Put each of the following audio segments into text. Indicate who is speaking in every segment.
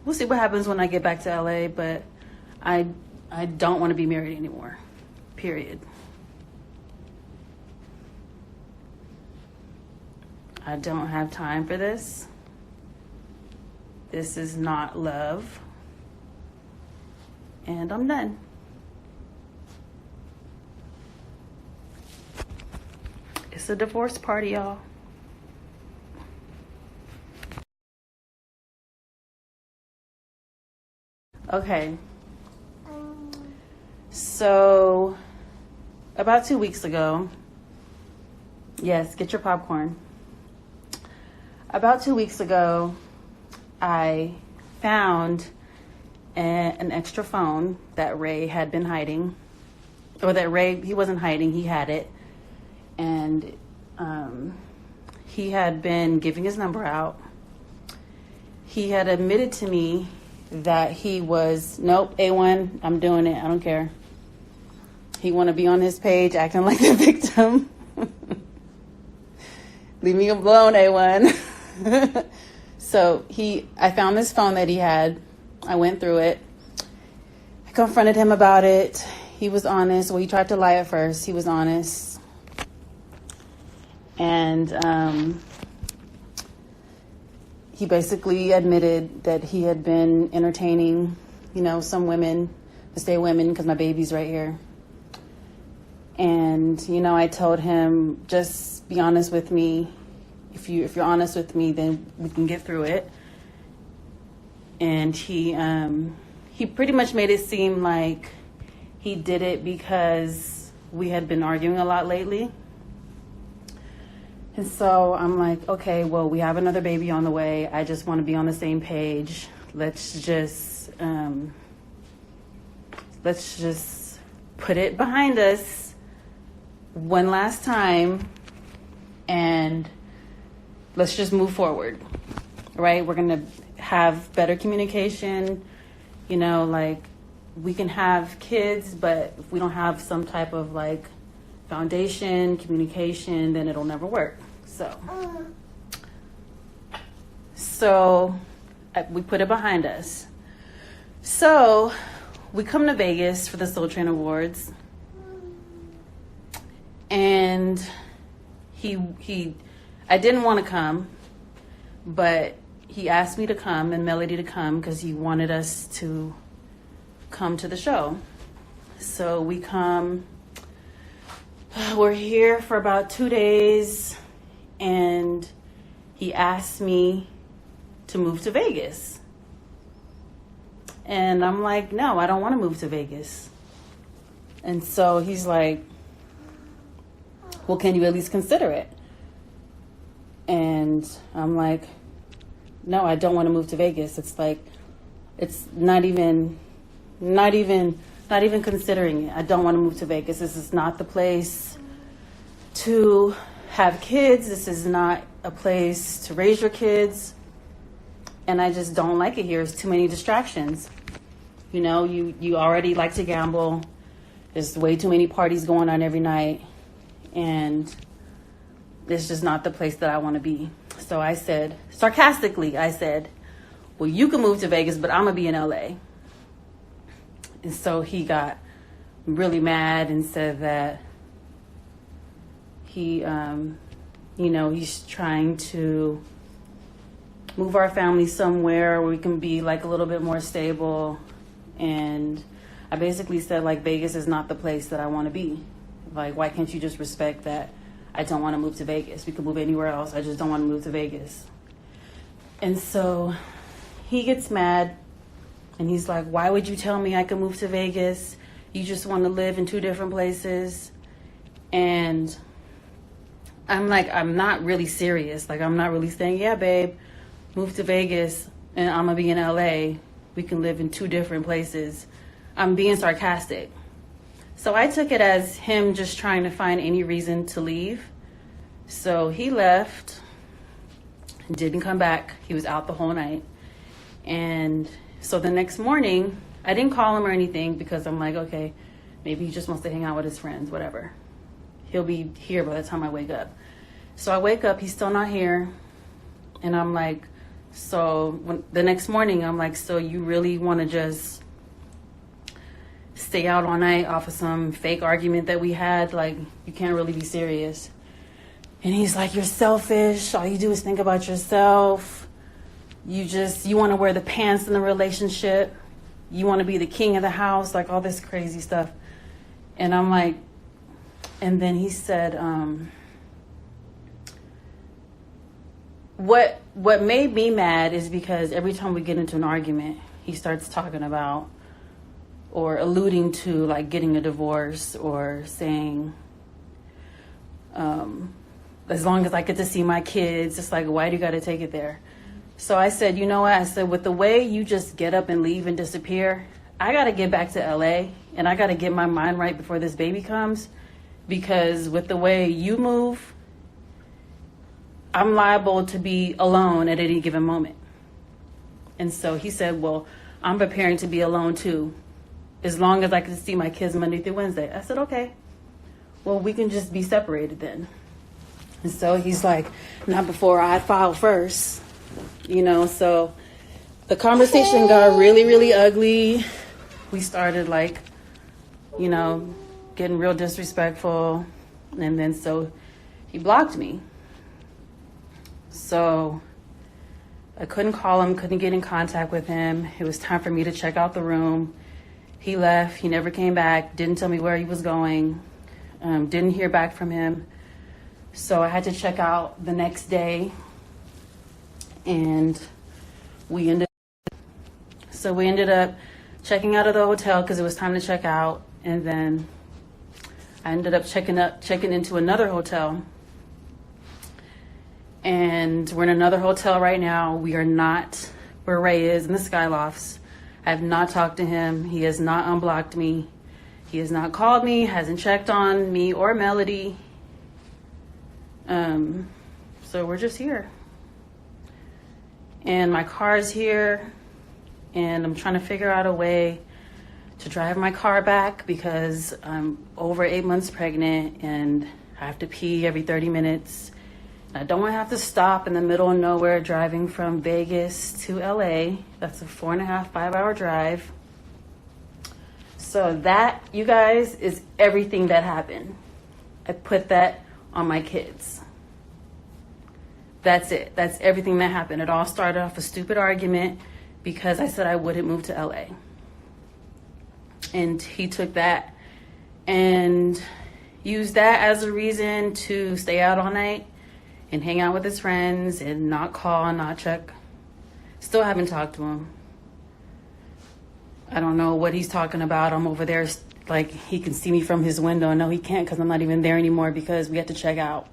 Speaker 1: we'll see what happens when I get back to LA, but I don't want to be married anymore, period. I don't have time for this. This is not love. And I'm done. It's a divorce party, y'all. Okay. So, about 2 weeks ago, yes, get your popcorn. About 2 weeks ago, I found an extra phone that Ray had been hiding, or that Ray, he wasn't hiding, he had it. And he had been giving his number out. He had admitted to me that he was, nope, A1, I'm doing it, I don't care. He want to be on his page acting like the victim. Leave me alone, A1. So I found this phone that he had. I went through it. I confronted him about it. He was honest. Well, he tried to lie at first. He was honest. And he basically admitted that he had been entertaining, some women, stay women, because my baby's right here. And, I told him, just be honest with me. If you're honest with me, then we can get through it. And he pretty much made it seem like he did it because we had been arguing a lot lately. And so I'm like, okay, well, we have another baby on the way. I just want to be on the same page. Let's just put it behind us one last time, and let's just move forward, right? We're going to have better communication, we can have kids, but if we don't have some type of foundation, communication, then it'll never work. So we put it behind us. So we come to Vegas for the Soul Train Awards, and I didn't want to come, but he asked me to come and Melody to come because he wanted us to come to the show. So we come. We're here for about 2 days, and he asked me to move to Vegas. And I'm like, no, I don't want to move to Vegas. And so he's like, well, can you at least consider it? And I'm like, no, I don't want to move to Vegas. It's not even considering it. I don't want to move to Vegas. This is not the place to have kids. This is not a place to raise your kids. And I just don't like it here. There's too many distractions. You already like to gamble. There's way too many parties going on every night. And it's just not the place that I want to be. So I said, sarcastically, well, you can move to Vegas, but I'm going to be in LA. And so he got really mad and said that he's trying to move our family somewhere where we can be a little bit more stable. And I basically said Vegas is not the place that I want to be. Why can't you just respect that I don't want to move to Vegas? We can move anywhere else. I just don't want to move to Vegas. And so he gets mad. And he's like, why would you tell me I can move to Vegas? You just want to live in two different places. And I'm like, I'm not really serious. I'm not really saying, yeah, babe, move to Vegas and I'm going to be in LA. We can live in two different places. I'm being sarcastic. So I took it as him just trying to find any reason to leave. So he left, didn't come back. He was out the whole night. And so the next morning, I didn't call him or anything because I'm like, okay, maybe he just wants to hang out with his friends, whatever. He'll be here by the time I wake up. So I wake up, he's still not here. And I'm like, So the next morning, I'm like, so you really want to just stay out all night off of some fake argument that we had? Like, you can't really be serious. And he's like, you're selfish. All you do is think about yourself. You want to wear the pants in the relationship. You want to be the king of the house, like all this crazy stuff. And I'm like, and then he said, what made me mad is because every time we get into an argument, he starts talking about or alluding to like getting a divorce or saying, as long as I get to see my kids, it's like, why do you got to take it there? So I said, you know what? I said, with the way you just get up and leave and disappear, I got to get back to LA and I got to get my mind right before this baby comes, because with the way you move, I'm liable to be alone at any given moment. And so he said, well, I'm preparing to be alone too, as long as I can see my kids Monday through Wednesday. I said, okay, well, we can just be separated then. And so he's like, not before I file first, so the conversation got really, really ugly. We started like, getting real disrespectful. And then so he blocked me. So I couldn't call him, couldn't get in contact with him. It was time for me to check out the room. He left, he never came back, didn't tell me where he was going, didn't hear back from him. So I had to check out the next day, and we ended up checking out of the hotel because it was time to check out. And then I ended up checking into another hotel. And we're in another hotel right now. We are not where Ray is in the Skylofts. I have not talked to him. He has not unblocked me. He has not called me, hasn't checked on me or Melody. So we're just here. And my car's here, and I'm trying to figure out a way to drive my car back because I'm over 8 months pregnant and I have to pee every 30 minutes. I don't want to have to stop in the middle of nowhere driving from Vegas to LA. That's a 4.5, 5-hour drive. So that, you guys, is everything that happened. I put that on my kids. That's it. That's everything that happened. It all started off a stupid argument because I said I wouldn't move to LA. And he took that and used that as a reason to stay out all night and hang out with his friends and not call, not check. Still haven't talked to him. I don't know what he's talking about. I'm over there like he can see me from his window. No, he can't because I'm not even there anymore because we had to check out.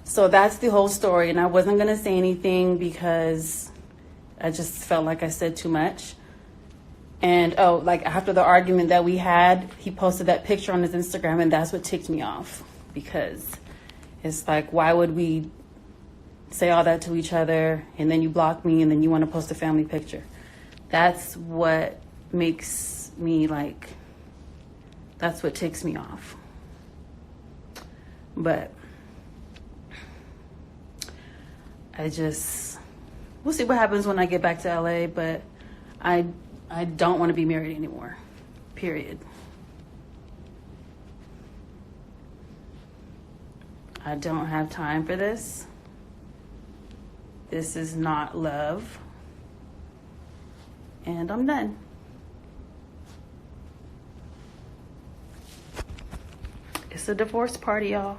Speaker 1: So that's the whole story. And I wasn't going to say anything because I just felt like I said too much. And like after the argument that we had, he posted that picture on his Instagram, and that's what ticked me off, because it's like, why would we say all that to each other and then you block me and then you want to post a family picture? That's what makes me like, that's what ticks me off. But we'll see what happens when I get back to LA, but I don't want to be married anymore, period. I don't have time for this. This is not love. And I'm done. It's a divorce party, y'all.